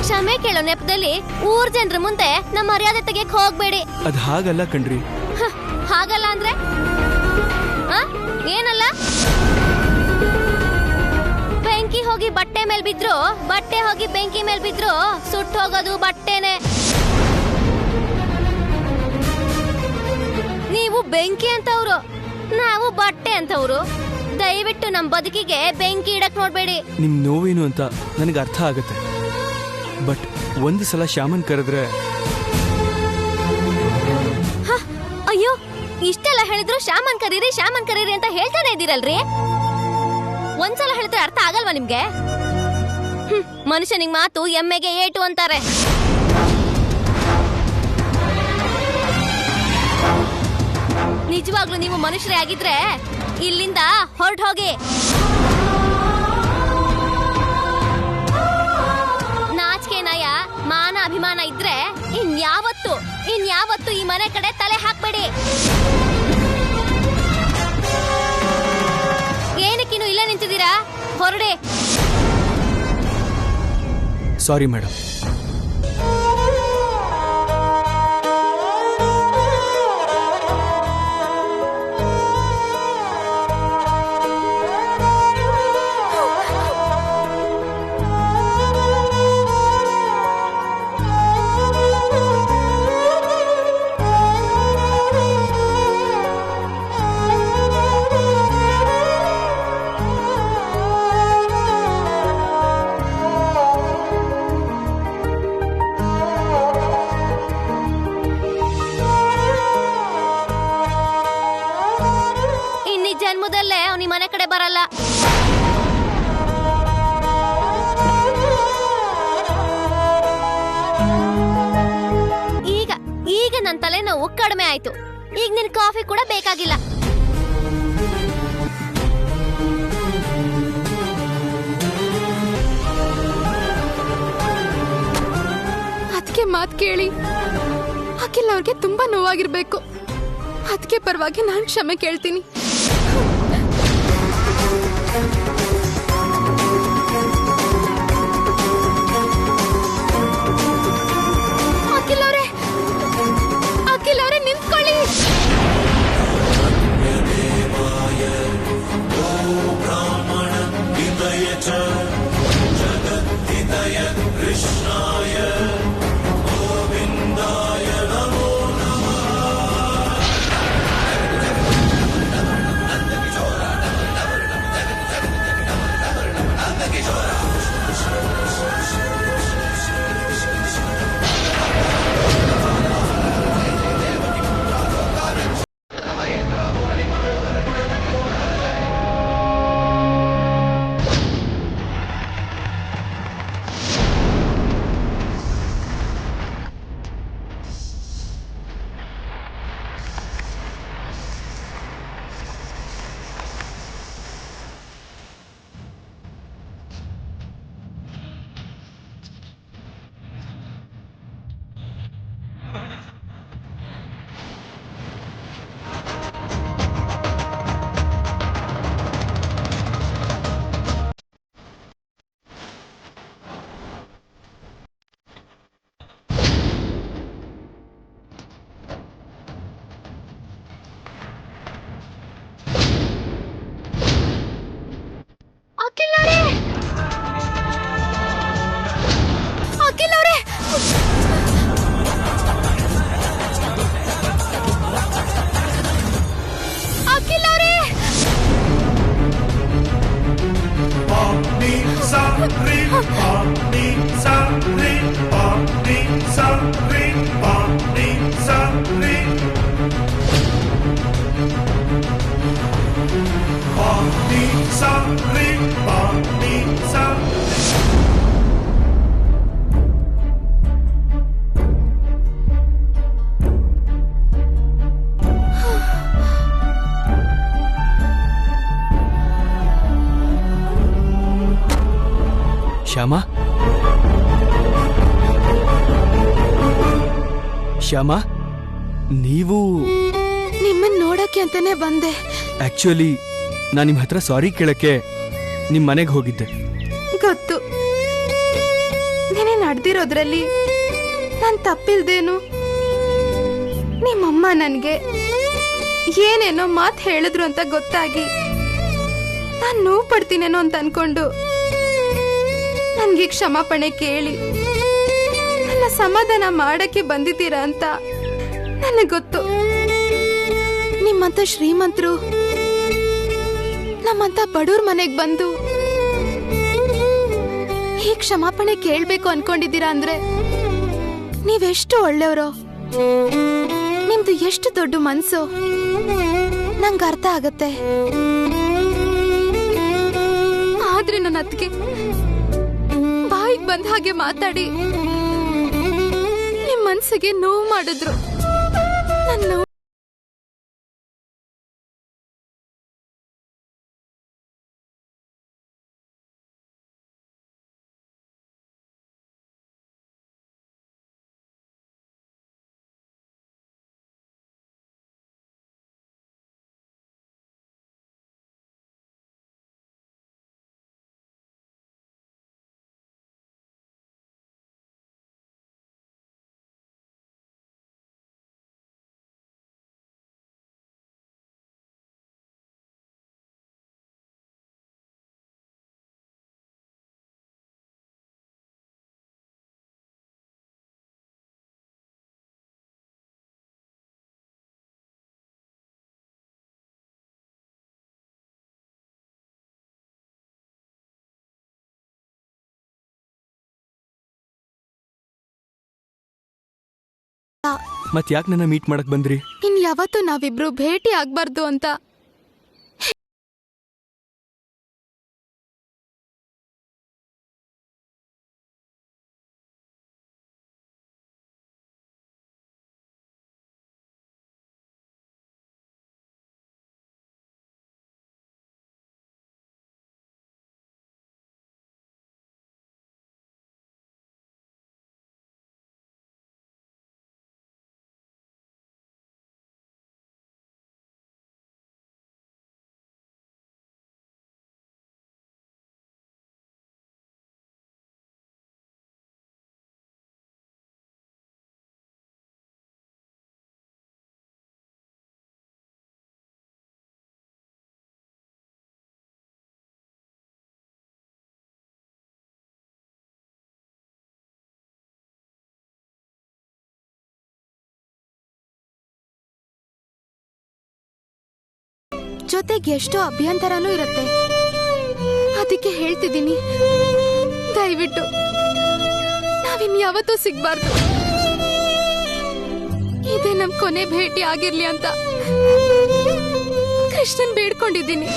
ಕ್ಷಮೆ ಕೇಳೋ ನೆಪದಲ್ಲಿ ಊರ್ ಜನರ ಮುಂದೆ ನಮ್ಮ ಮರ್ಯಾದೆ ತೆಗಿಯಕ್ ಹೋಗ್ಬೇಡಿ. ಅದ್ ಹಾಗಲ್ಲ ಕಣ್ರಿ. ಹಾಗಲ್ಲ ಅಂದ್ರೆ ಏನಲ್ಲ? ಬೆಂಕಿ ಹೋಗಿ ಬಟ್ಟೆ ಮೇಲ್ ಬಿದ್ರು, ಬಟ್ಟೆ ಹೋಗಿ ಬೆಂಕಿ ಮೇಲ್ ಬಿದ್ರು ಸುಟ್ಟು ಹೋಗೋದು ಬಟ್ಟೆನೆ. ನೀವು ಬೆಂಕಿ ಅಂತವ್ರು, ನಾವು ಬಟ್ಟೆ ಅಂತವ್ರು. ದಯವಿಟ್ಟು ನಮ್ ಬದುಕಿಗೆ ಬೆಂಕಿ ಇಡಕ್ ನೋಡ್ಬೇಡಿ. ನಿಮ್ ನೋವೇನು ಅಂತ ನನಗೆ ಅರ್ಥ ಆಗತ್ತೆ. ಬಟ್ ಒಂದು ಸಲ ಶ್ಯಾಮನ್ ಕರೆದ್ರೆ. ಅಯ್ಯೋ, ಇಷ್ಟೆಲ್ಲ ಹೇಳಿದ್ರು ಶ್ಯಾಮನ್ ಕರೀರಿ ಶ್ಯಾಮನ್ ಕರೀರಿ ಅಂತ ಹೇಳ್ತಾನೆ ಇದ್ದೀರಲ್ರಿ. ಒಂದ್ಸಲ ಹೇಳಿದ್ರೆ ಅರ್ಥ ಆಗಲ್ವಾ ನಿಮ್ಗೆ? ಮನುಷ್ಯನಿಗೆ ಮಾತು ಎಮ್ಮೆಗೆ ಏಟು ಅಂತಾರೆ. ನಿಜವಾಗ್ಲೂ ನೀವು ಮನುಷ್ಯರೇ ಆಗಿದ್ರೆ ಇಲ್ಲಿಂದ ಹೊರಟು ಹೋಗಿ. ನಾಚಿಕೆ ನಯ ಮಾನ ಅಭಿಮಾನ ಇದ್ರೆ ಇನ್ಯಾವತ್ತು ಈ ಮನೆ ಕಡೆ ತಲೆ ಹಾಕ್ಬೇಡಿ. ಏನಕ್ಕಿನ್ನು ಇಲ್ಲೇ ನಿಂತಿದ್ದೀರಾ? ಹೊರಡಿ. Sorry madam. ಜನ್ಮದಲ್ಲೇ ಅವನಿ ಮನೆ ಕಡೆ ಬರಲ್ಲ. ಈಗ ನನ್ನ ತಲೆನೋವು ಕಡಿಮೆ ಆಯ್ತು. ಈಗ ನಿನ್ ಕಾಫಿ ಕೂಡ ಬೇಕಾಗಿಲ್ಲ. ಅದಕ್ಕೆ ಮಾತು ಕೇಳಿ ಅಖಿಲ್ ಅವ್ರಿಗೆ ತುಂಬಾ ನೋವಾಗಿರ್ಬೇಕು. ಅದಕ್ಕೆ ಪರವಾಗಿ ನಾನು ಕ್ಷಮೆ ಕೇಳ್ತೀನಿ. ಅಖಿಲ್ ಅವರೇ ನಿಂತ್ಕೊಳ್ಳಿ. ಶ್ಯಾಮ, ಶ್ಯಾಮ, ನೀವು ನಿಮ್ಮನ್ನ ನೋಡಕ್ಕೆ ಅಂತಾನೆ ಬಂದೆ. ಆಕ್ಚುಲಿ ನಾನು ನಿಮ್ಮ ಹತ್ರ ಸಾರಿ ಕೇಳಕ್ಕೆ ನಿಮ್ಮ ಮನೆಗೆ ಹೋಗಿದ್ದೆ. ಗೊತ್ತು, ನೀನೇ ನಡೆದಿರೋದ್ರಲ್ಲಿ ನಾನ್ ತಪ್ಪಿಲ್ದೇನು ನಿಮ್ಮಮ್ಮ ನನ್ಗೆ ಏನೇನೋ ಮಾತು ಹೇಳಿದ್ರು ಅಂತ ಗೊತ್ತಾಗಿ ನಾನ್ ನೋವು ಪಡ್ತೀನೇನೋ ಅಂತ ಅನ್ಕೊಂಡು ನನ್ಗೆ ಕ್ಷಮಾಪಣೆ ಕೇಳಿ ನನ್ನ ಸಮಾಧಾನ ಮಾಡಕ್ಕೆ ಬಂದಿದ್ದೀರಾ ಅಂತ ನನಗೆ ಗೊತ್ತು. ನಿಮ್ಮಂತ ಶ್ರೀಮಂತರು ನಮ್ಮಂತ ಬಡವ್ರ ಮನೆಗ್ ಬಂದು ಈ ಕ್ಷಮಾಪಣೆ ಕೇಳ್ಬೇಕು ಅನ್ಕೊಂಡಿದ್ದೀರಾ ಅಂದ್ರೆ ನೀವೆಷ್ಟು ಒಳ್ಳೆಯವರು, ನಿಮ್ದು ಎಷ್ಟು ದೊಡ್ಡ ಮನ್ಸು ನಂಗೆ ಅರ್ಥ ಆಗತ್ತೆ. ಆದ್ರೆ ನನ್ನ ಅತ್ತಿಗೆ ಬಾಯಿಗೆ ಬಂದ ಹಾಗೆ ಮಾತಾಡಿ ನಿಮ್ ಮನ್ಸಿಗೆ ನೋವು ಮಾಡಿದ್ರು. ನನ್ನ ಮತ್ ಯಾಕೆ ನನ್ನ ಮೀಟ್ ಮಾಡಕ್ ಬಂದ್ರಿ? ಇನ್ ಯಾವತ್ತೂ ನಾವಿಬ್ರು ಭೇಟಿ ಆಗ್ಬಾರ್ದು ಅಂತ ಜೊತೆಗೆ ಎಷ್ಟೋ ಅಭ್ಯಂತರನೂ ಇರುತ್ತೆ. ಅದಕ್ಕೆ ಹೇಳ್ತಿದ್ದೀನಿ, ದಯವಿಟ್ಟು ನಾವಿನ್ಯಾವತ್ತೂ ಸಿಗ್ಬಾರ್ದು. ಇದೇ ನಮ್ ಕೊನೆ ಭೇಟಿ ಆಗಿರ್ಲಿ ಅಂತ ಕೃಷ್ಣನ್ ಬೇಡ್ಕೊಂಡಿದ್ದೀನಿ.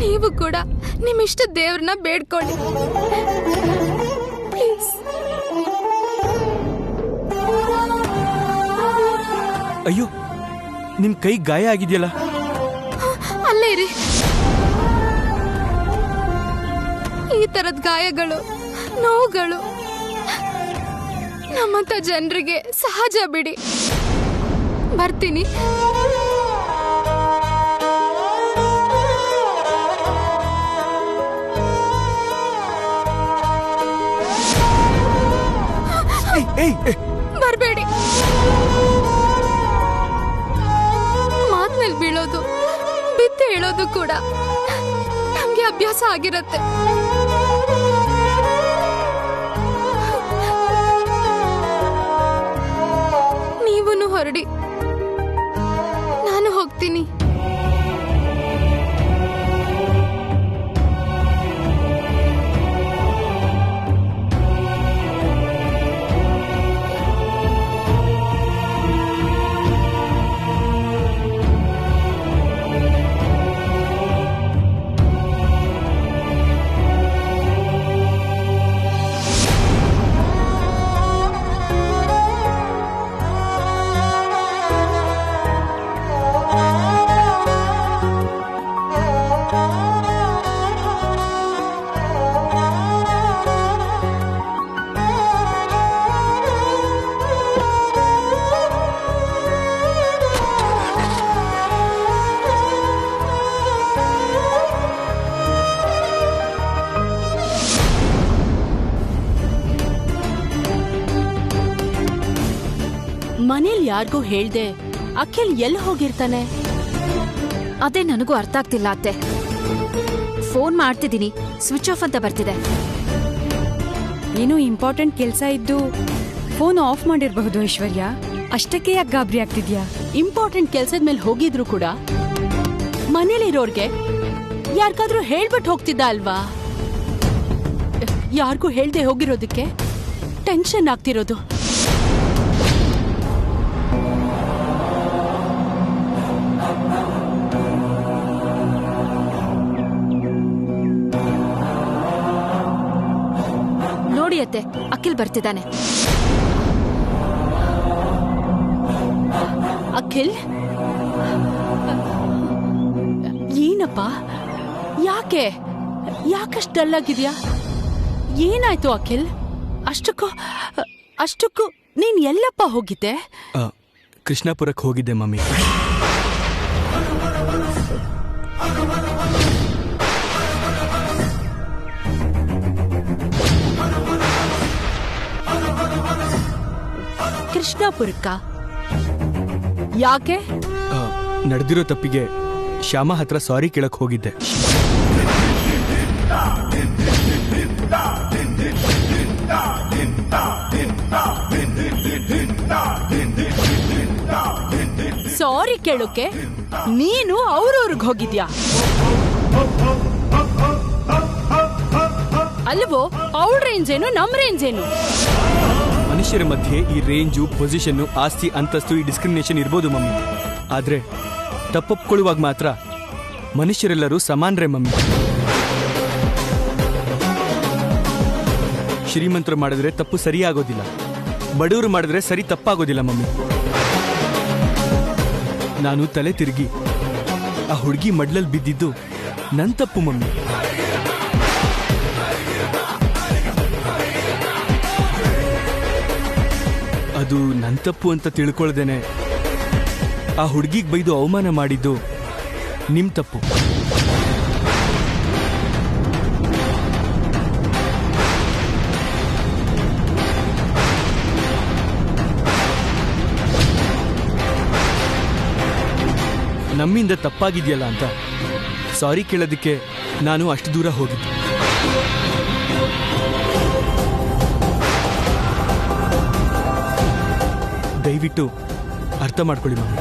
ನೀವು ಕೂಡ ನಿಮ್ ಇಷ್ಟ ದೇವ್ರನ್ನ ಬೇಡ್ಕೊಳ್ಳಿ ಪ್ಲೀಸ್. ಅಯ್ಯೋ, ನಿಮ್ ಕೈ ಗಾಯ ಆಗಿದೆಯಲ್ಲ? ಅಲ್ಲೇ ರೀ, ಈ ತರದ ಗಾಯಗಳು, ನೋವುಗಳು ನಮ್ಮಂತ ಜನರಿಗೆ ಸಹಜ ಬಿಡಿ. ಬರ್ತೀನಿ. ಬರ್ಬೇಡಿ. ಮಾತ್ಮೇಲೆ ಬೀಳೋದು, ಬಿದ್ದು ಹೇಳೋದು ಕೂಡ ನಮ್ಗೆ ಅಭ್ಯಾಸ ಆಗಿರತ್ತೆ. ನೀವೂನು ಹೊರಡಿ, ನಾನು ಹೋಗ್ತೀನಿ. ಯಾರಿಗೂ ಹೇಳ್ದೆ ಅಖಿಲ್ ಎಲ್ಲಿ ಹೋಗಿರ್ತಾನೆ? ಅದೇ ನನಗೂ ಅರ್ಥ ಆಗ್ತಿಲ್ಲ ಅತ್ತೆ. ಫೋನ್ ಮಾಡ್ತಿದ್ದೀನಿ, ಸ್ವಿಚ್ ಆಫ್ ಅಂತ ಬರ್ತಿದೆ. ಏನೋ ಇಂಪಾರ್ಟೆಂಟ್ ಕೆಲಸ ಇದ್ದು ಫೋನ್ ಆಫ್ ಮಾಡಿರಬಹುದು ಐಶ್ವರ್ಯ. ಅಷ್ಟಕ್ಕೆ ಯಾಕೆ ಗಾಬರಿ ಆಗ್ತಿದ್ಯಾ? ಇಂಪಾರ್ಟೆಂಟ್ ಕೆಲ್ಸದ ಮೇಲೆ ಹೋಗಿದ್ರು ಕೂಡ ಮನೇಲಿರೋರ್ಗೆ ಯಾರಿಗಾದ್ರೂ ಹೇಳ್ಬಿಟ್ಟು ಹೋಗ್ತಿದ್ದ ಅಲ್ವಾ? ಯಾರಿಗೂ ಹೇಳ್ದೆ ಹೋಗಿರೋದಕ್ಕೆ ಟೆನ್ಷನ್ ಆಗ್ತಿರೋದು. ನೋಡಿ ಅತ್ತೆ, ಅಖಿಲ್ ಬರ್ತಿದ್ದಾನೆ. ಅಖಿಲ್, ಏನಪ್ಪ, ಯಾಕಷ್ಟು ಡಲ್ ಆಗಿದ್ಯಾ? ಏನಾಯ್ತು ಅಖಿಲ್? ಅಷ್ಟಕ್ಕೂ ನೀನ್ ಎಲ್ಲಪ್ಪ ಹೋಗಿದ್ದೆ? ಕೃಷ್ಣಾಪುರಕ್ಕೆ ಹೋಗಿದ್ದೆ ಮಮ್ಮಿ. ಕೃಷ್ಣಾಪುರಕ್ಕ? ಯಾಕೆ? ನಡೆದಿರೋ ತಪ್ಪಿಗೆ ಶ್ಯಾಮ ಹತ್ರ ಸಾರಿ ಕೇಳಕ್ ಹೋಗಿದ್ದೆ. ಸಾರಿ ಕೇಳೋಕೆ ನೀನು ಅವ್ರವ್ರಿಗೆ ಹೋಗಿದ್ಯಾ ಅಲ್ವೋ? ಅವಳ ರೇಂಜ್ ಏನು, ನಮ್ ರೇಂಜ್ ಏನು? ಮನುಷ್ಯರ ಮಧ್ಯೆ ಈ ರೇಂಜು, ಪೊಸಿಷನ್, ಆಸ್ತಿ, ಅಂತಸ್ತು, ಈ ಡಿಸ್ಕ್ರಿಮಿನೇಷನ್ ಇರ್ಬೋದು ಮಮ್ಮಿ. ಆದ್ರೆ ತಪ್ಪೊಪ್ಕೊಳ್ಳುವಾಗ ಮಾತ್ರ ಮನುಷ್ಯರೆಲ್ಲರೂ ಸಮಾನರೇ ಮಮ್ಮಿ. ಶ್ರೀಮಂತರು ಮಾಡಿದ್ರೆ ತಪ್ಪು ಸರಿಯಾಗೋದಿಲ್ಲ, ಬಡವರು ಮಾಡಿದ್ರೆ ಸರಿ ತಪ್ಪಾಗೋದಿಲ್ಲ ಮಮ್ಮಿ. ನಾನು ತಲೆ ತಿರುಗಿ ಆ ಹುಡುಗಿ ಮಡ್ಲಲ್ಲಿ ಬಿದ್ದಿದ್ದು ನನ್ ತಪ್ಪು ಮಮ್ಮಿ. ಅದು ನನ್ ತಪ್ಪು ಅಂತ ತಿಳ್ಕೊಳ್ದೇನೆ ಆ ಹುಡುಗಿಗೆ ಬೈದು ಅವಮಾನ ಮಾಡಿದ್ದು ನಿಮ್ ತಪ್ಪು. ನಮ್ಮಿಂದ ತಪ್ಪಾಗಿದೆಯಲ್ಲ ಅಂತ ಸಾರಿ ಕೇಳೋದಕ್ಕೆ ನಾನು ಅಷ್ಟು ದೂರ ಹೋಗಿದ್ದೆ. ದಯವಿಟ್ಟು ಅರ್ಥ ಮಾಡ್ಕೊಳ್ಳಿ ಮಮ್ಮಿ.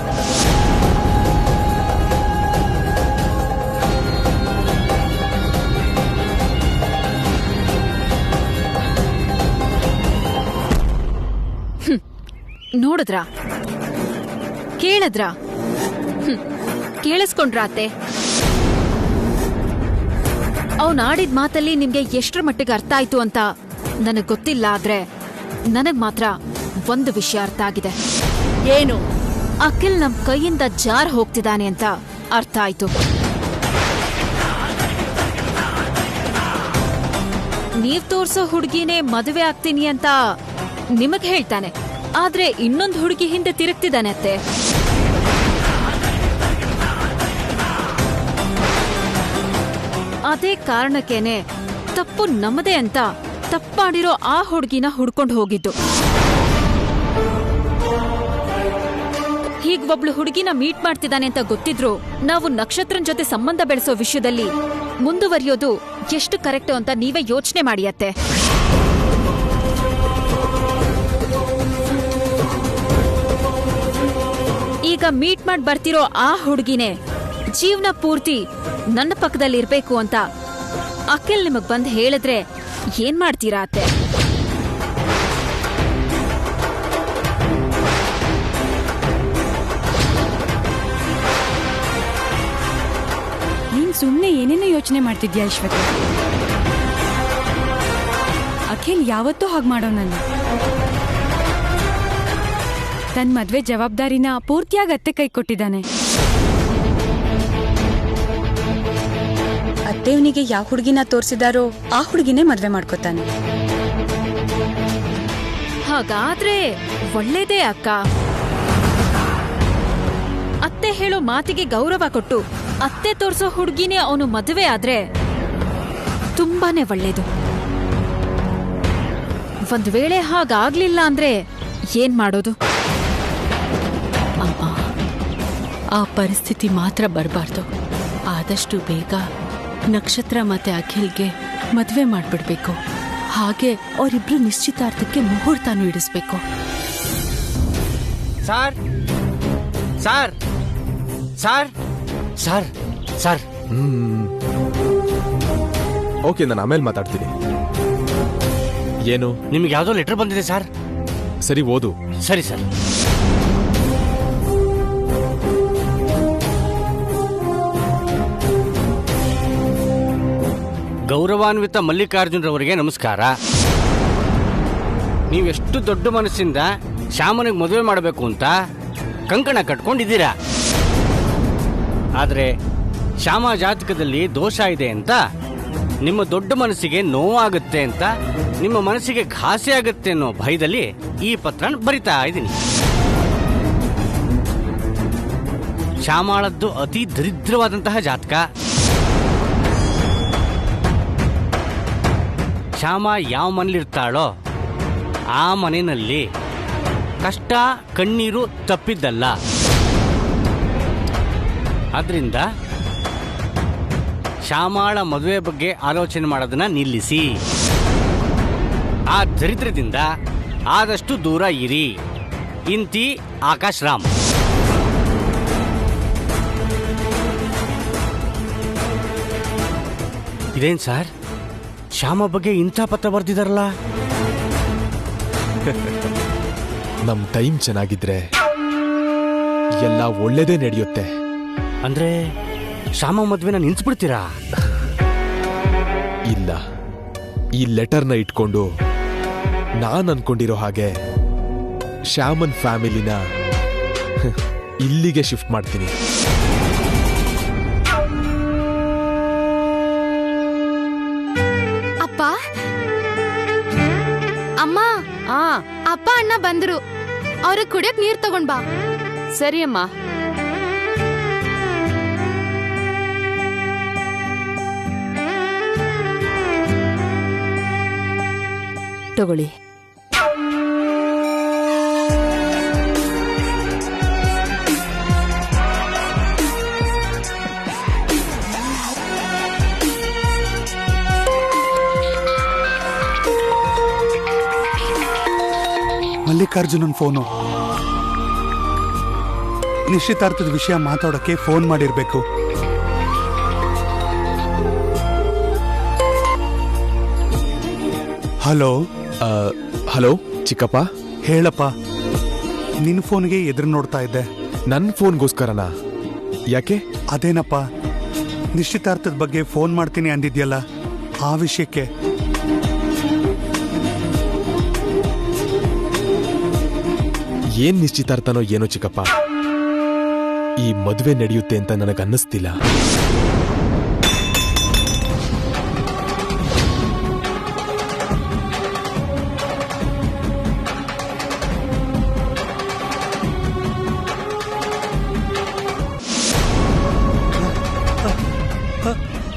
ನೋಡಿದ್ರಾ? ಕೇಳಿದ್ರಾ? ಕೇಳಿಸ್ಕೊಂಡ್ರ ಅತ್ತೆ? ಅವ್ನ್ ಆಡಿದ ಮಾತಲ್ಲಿ ನಿಮ್ಗೆ ಎಷ್ಟರ ಮಟ್ಟಿಗೆ ಅರ್ಥ ಆಯ್ತು ಅಂತ ನನಗ್ ಗೊತ್ತಿಲ್ಲ. ಆದ್ರೆ ನನಗ್ ಮಾತ್ರ ಒಂದು ವಿಷಯ ಅರ್ಥ ಆಗಿದೆ. ಏನು? ಅಖಿಲ್ ನಮ್ ಕೈಯಿಂದ ಜಾರ್ ಹೋಗ್ತಿದ್ದಾನೆ ಅಂತ ಅರ್ಥ ಆಯ್ತು. ನೀವ್ ತೋರ್ಸೋ ಹುಡುಗಿನೇ ಮದುವೆ ಆಗ್ತೀನಿ ಅಂತ ನಿಮಗ್ ಹೇಳ್ತಾನೆ, ಆದ್ರೆ ಇನ್ನೊಂದು ಹುಡುಗಿ ಹಿಂದೆ ತಿರುಗ್ತಿದ್ದಾನೆ ಅತ್ತೆ. ಅದೇ ಕಾರಣಕ್ಕೇನೆ ತಪ್ಪು ನಮ್ಮದೇ ಅಂತ ತಪ್ಪಾಡಿರೋ ಆ ಹುಡುಗಿನ ಹುಡ್ಕೊಂಡು ಹೋಗಿದ್ದು. ಹೀಗ್ ಒಬ್ಳು ಹುಡುಗಿನ ಮೀಟ್ ಮಾಡ್ತಿದ್ದಾನೆ ಅಂತ ಗೊತ್ತಿದ್ರು ನಾವು ನಕ್ಷತ್ರನ್ ಜೊತೆ ಸಂಬಂಧ ಬೆಳೆಸೋ ವಿಷಯದಲ್ಲಿ ಮುಂದುವರಿಯೋದು ಎಷ್ಟು ಕರೆಕ್ಟು ಅಂತ ನೀವೇ ಯೋಚನೆ ಮಾಡಿ ಅತ್ತೆ. ಈಗ ಮೀಟ್ ಮಾಡಿ ಬರ್ತಿರೋ ಆ ಹುಡುಗಿನೇ ಜೀವನ ಪೂರ್ತಿ ನನ್ನ ಪಕ್ಕದಲ್ಲಿ ಇರ್ಬೇಕು ಅಂತ ಅಖಿಲ್ ನಿಮಗ್ ಬಂದ್ ಹೇಳಿದ್ರೆ ಏನ್ ಮಾಡ್ತೀರಾ ಅತ್ತೆ? ನೀನ್ ಸುಮ್ನೆ ಏನೇನೋ ಯೋಚನೆ ಮಾಡ್ತಿದ್ಯಾ ಐಶ್ವರ್ಯ? ಅಖಿಲ್ ಯಾವತ್ತೂ ಹಾಗೆ ಮಾಡೋನಲ್ಲ. ತನ್ನ ಮದ್ವೆ ಜವಾಬ್ದಾರಿನ ಪೂರ್ತಿಯಾಗಿ ಅತ್ತೆ ಕೈ ಕೊಟ್ಟಿದ್ದಾನೆ. ಅತ್ತೆಯವನಿಗೆ ಯಾವ ಹುಡುಗಿನ ತೋರಿಸಿದಾರೋ ಆ ಹುಡುಗಿನೇ ಮದ್ವೆ ಮಾಡ್ಕೋತಾನೆ. ಹಾಗಾದ್ರೆ ಒಳ್ಳೇದೇ ಅಕ್ಕ. ಅತ್ತೆ ಹೇಳೋ ಮಾತಿಗೆ ಗೌರವ ಕೊಟ್ಟು ಅತ್ತೆ ತೋರ್ಸೋ ಹುಡುಗಿನೇ ಅವನು ಮದುವೆ ಆದ್ರೆ ತುಂಬಾನೇ ಒಳ್ಳೇದು. ಒಂದ್ ವೇಳೆ ಹಾಗಾಗ್ಲಿಲ್ಲ ಅಂದ್ರೆ ಏನ್ ಮಾಡೋದು? ಆ ಪರಿಸ್ಥಿತಿ ಮಾತ್ರ ಬರಬಾರ್ದು. ಆದಷ್ಟು ಬೇಗ ನಕ್ಷತ್ರ ಮತ್ತೆ ಅಖಿಲ್ಗೆ ಮದುವೆ ಮಾಡಿಬಿಡ್ಬೇಕು. ಹಾಗೆ ಅವರಿಬ್ರು ನಿಶ್ಚಿತಾರ್ಥಕ್ಕೆ ಮುಹೂರ್ತನೂ ಇಡಿಸ್ಬೇಕು. Sir sir sir sir sir okay, ನಾನು ಆಮೇಲೆ ಮಾತಾಡ್ತೀನಿ. ಏನು? ನಿಮ್ಗೆ ಯಾವುದೋ ಲೆಟರ್ ಬಂದಿದೆ ಸರ್. ಸರಿ, ಓದು. ಸರಿ ಸರ್. ಗೌರವಾನ್ವಿತ ಮಲ್ಲಿಕಾರ್ಜುನರವರಿಗೆ ನಮಸ್ಕಾರ. ನೀವೆಷ್ಟು ದೊಡ್ಡ ಮನಸ್ಸಿಂದ ಶ್ಯಾಮನಿಗೆ ಮದುವೆ ಮಾಡಬೇಕು ಅಂತ ಕಂಕಣ ಕಟ್ಕೊಂಡಿದ್ದೀರಾ. ಆದರೆ ಶ್ಯಾಮ ಜಾತಕದಲ್ಲಿ ದೋಷ ಇದೆ ಅಂತ, ನಿಮ್ಮ ದೊಡ್ಡ ಮನಸ್ಸಿಗೆ ನೋವಾಗುತ್ತೆ ಅಂತ, ನಿಮ್ಮ ಮನಸ್ಸಿಗೆ ಘಾಸಿ ಆಗುತ್ತೆ ಅನ್ನೋ ಭಯದಲ್ಲಿ ಈ ಪತ್ರ ಬರಿತಾ ಇದ್ದೀನಿ. ಶ್ಯಾಮಾಳದ್ದು ಅತಿ ದರಿದ್ರವಾದಂತಹ ಜಾತಕ. ಶ್ಯಾಮ ಯಾವ ಮನೇಲಿರ್ತಾಳೋ ಆ ಮನೆಯಲ್ಲಿ ಕಷ್ಟ ಕಣ್ಣೀರು ತಪ್ಪಿದ್ದಲ್ಲ. ಆದ್ರಿಂದ ಶ್ಯಾಮಾಳ ಮದುವೆ ಬಗ್ಗೆ ಆಲೋಚನೆ ಮಾಡೋದನ್ನ ನಿಲ್ಲಿಸಿ. ಆ ದರಿದ್ರದಿಂದ ಆದಷ್ಟು ದೂರ ಇರಿ. ಇಂತಿ ಆಕಾಶ್ ರಾಮ್. ಇದೇನ್ ಸರ್, ಶ್ಯಾಮ ಬಗ್ಗೆ ಇಂಥ ಪತ್ರ ಬರ್ದಿದಾರಲ್ಲ? ನಮ್ ಟೈಮ್ ಚೆನ್ನಾಗಿದ್ರೆ ಎಲ್ಲ ಒಳ್ಳೇದೇ ನಡೆಯುತ್ತೆ. ಅಂದ್ರೆ ಶ್ಯಾಮ ಮದ್ವೆನ ನಿಲ್ಸ್ಬಿಡ್ತೀರಾ? ಇಲ್ಲ, ಈ ಲೆಟರ್ನ ಇಟ್ಕೊಂಡು ನಾನ್ ಅನ್ಕೊಂಡಿರೋ ಹಾಗೆ ಶ್ಯಾಮನ್ ಫ್ಯಾಮಿಲಿನ ಇಲ್ಲಿಗೆ ಶಿಫ್ಟ್ ಮಾಡ್ತೀನಿ. ಅಪ್ಪ, ಅಮ್ಮ, ಅಪ್ಪ ಅಣ್ಣ ಬಂದ್ರು. ಅವ್ರಿಗೆ ಕುಡಿಯಕ್ ನೀರ್ ತಗೊಂಡ್ ಬಾ. ಸರಿ ಅಮ್ಮ. ತಗೊಳ್ಳಿ. ಮಲ್ಲಿಕಾರ್ಜುನನ್ ಫೋನು. ನಿಶ್ಚಿತಾರ್ಥದ ವಿಷಯ ಮಾತಾಡೋಕೆ ಫೋನ್ ಮಾಡಿರ್ಬೇಕು. ಹಲೋ. ಹಲೋ ಚಿಕ್ಕಪ್ಪ. ಹೇಳಪ್ಪ. ನಿನ್ನ ಫೋನ್ಗೆ ಎದುರು ನೋಡ್ತಾ ಇದ್ದೆ. ನನ್ನ ಫೋನ್ಗೋಸ್ಕರನಾ? ಯಾಕೆ? ಅದೇನಪ್ಪ, ನಿಶ್ಚಿತಾರ್ಥದ ಬಗ್ಗೆ ಫೋನ್ ಮಾಡ್ತೀನಿ ಅಂದಿದ್ಯಲ್ಲ, ಆ ವಿಷಯಕ್ಕೆ. ಏನ್ ನಿಶ್ಚಿತಾರ್ಥನೋ ಏನೋ ಚಿಕ್ಕಪ್ಪ, ಈ ಮದುವೆ ನಡೆಯುತ್ತೆ ಅಂತ ನನಗನ್ನಿಸ್ತಿಲ್ಲ.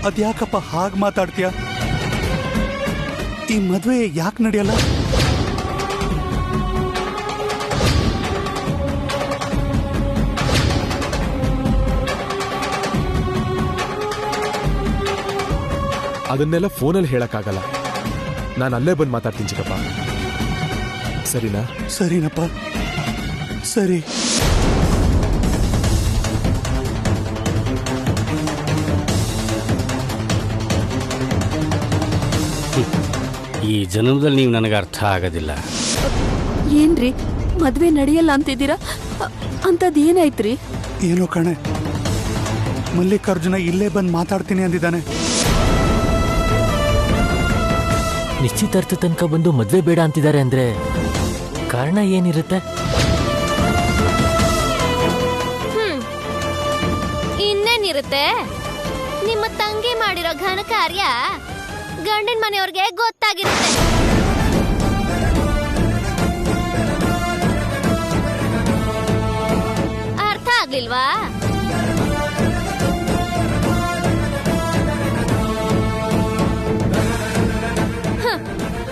ಅದ್ಯಾಕಪ್ಪ ಹಾಗೆ ಮಾತಾಡ್ತೀಯ? ಈ ಮದುವೆ ಯಾಕೆ ನಡೆಯಲ್ಲ? ಅದನ್ನೆಲ್ಲ ಫೋನಲ್ಲಿ ಹೇಳಕ್ಕಾಗಲ್ಲ. ನಾನು ಅಲ್ಲೇ ಬಂದು ಮಾತಾಡ್ತೀನಿ ಚಿಕ್ಕಪ್ಪ, ಸರಿನಾ? ಸರಿನಪ್ಪ, ಸರಿ. ಈ ಜನ್ಮದಲ್ಲಿ ನೀವು ನನಗೆ ಅರ್ಥ ಆಗೋದಿಲ್ಲ. ಏನ್ರಿ ಮದ್ವೆ ನಡೆಯಲ್ಲ ಅಂತಿದ್ದೀರಾ? ಅಂತದ್ ಏನಾಯ್ತ್ರಿ? ಏನೋ ಕಣೆ, ಮಲ್ಲಿಕಾರ್ಜುನ ಇಲ್ಲೇ ಬಂದು ಮಾತಾಡ್ತೀನಿ ಅಂದಿದ್ದಾನೆ. ನಿಶ್ಚಿತಾರ್ಥ ತನಕ ಬಂದು ಮದ್ವೆ ಬೇಡ ಅಂತಿದ್ದಾರೆ ಅಂದ್ರೆ ಕಾರಣ ಏನಿರುತ್ತೆ? ಇನ್ನೇನಿರುತ್ತೆ? ನಿಮ್ಮ ತಂಗಿ ಮಾಡಿರೋ ಘನ ಕಾರ್ಯ ಗಂಡಿನ ಮನೆಯವ್ರಿಗೆ ಗೊತ್ತಾಗಿರುತ್ತೆ. ಅರ್ಥ ಆಗ್ಲಿಲ್ವಾ?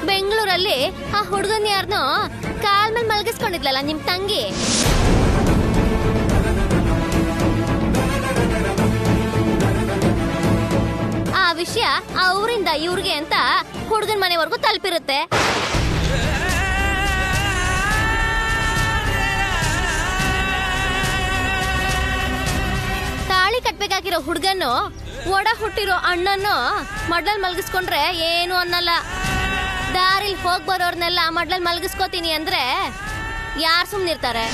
ಬೆಂಗಳೂರಲ್ಲಿ ಆ ಹುಡುಗನ್ ಯಾರನೋ ಕಾಲ್ ಮೇಲೆ ಮಲಗಿಸ್ಕೊಂಡಿದ್ಲಲ್ಲ ನಿಮ್ ತಂಗಿ, ಆ ಊರಿಂದ ಇವ್ರಿಗೆ ಅಂತ ಹುಡುಗನ ಮನೆವರೆಗೂ ತಲುಪಿರುತ್ತೆ. ತಾಳಿ ಕಟ್ಬೇಕಾಗಿರೋ ಹುಡುಗನ್ನು ಒಡ ಹುಟ್ಟಿರೋ ಅಣ್ಣನ್ನು ಮಡ್ಲಲ್ಲಿ ಮಲಗಿಸ್ಕೊಂಡ್ರೆ ಏನು ಅನ್ನಲ್ಲ. ದಾರಿಲ್ ಹೋಗ್ ಬರೋರ್ನೆಲ್ಲ ಮಡ್ಲಲ್ಲಿ ಮಲಗಿಸ್ಕೋತೀನಿ ಅಂದ್ರೆ ಯಾರು ಸುಮ್ನಿರ್ತಾರೆ?